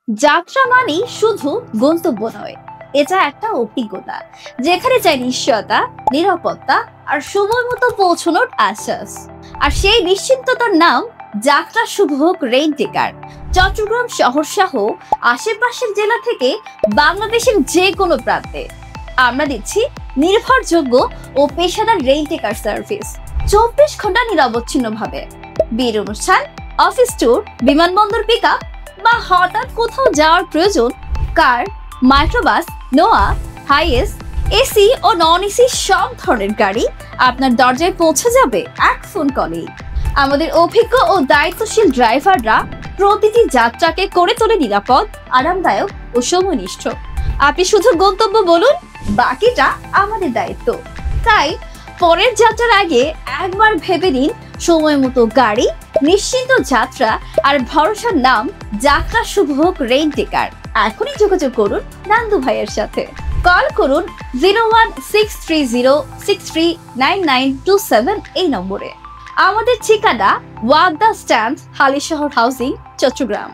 যাত্রা মানেই শুধু গন্তব্য নয়, এটা একটা অভিজ্ঞতা যেখানে চাই নিশ্চয়তা, নিরাপত্তা আর সময় মতো পৌঁছানোর আশ্বাস। আর সেই নিশ্চিন্ততার নাম যাত্রা শুভ হোক রেইনটেকার। চট্টগ্রাম শহর সহ আশেপাশের জেলা থেকে বাংলাদেশের যে কোনো প্রান্তে আমরা দিচ্ছি নির্ভরযোগ্য ও পেশাদার রেইনটেকার সার্ভিস। 24 ঘন্টা নিরবচ্ছিন্নভাবে বিয়ের অনুষ্ঠান, অফিস ট্যুর, বিমানবন্দর পিকআপ বা হঠাৎ কোথাও যাওয়ার প্রয়োজন, কার, মাইক্রোবাস, নোয়া, হাইএস, এসি ও নন এসি সব ধরনের গাড়ি আপনার দরজায় পৌঁছে যাবে এক ফোন কলেই। আমাদের অভিজ্ঞ ও দায়িত্বশীল ড্রাইভাররা প্রতিটি যাত্রাকে করে তোলে নিরাপদ, আরামদায়ক ও সময়নিষ্ঠ। আপনি শুধু গন্তব্য বলুন, বাকিটা আমাদের দায়িত্ব। তাই পরের যাত্রার আগে একবার ভেবে নিন সময় মতো গাড়ি, নিশ্চিন্ত যাত্রা আর ভরসার নাম যাত্রা শুভ হোক রেইনটেকার। এখনই যোগাযোগ করুন নান্দু ভাইয়ের সাথে। কল করুন 01630639927 এই নম্বরে। আমাদের ঠিকানা ওয়াদা স্ট্যান্ড, হালিশহর হাউজিং, চট্টগ্রাম।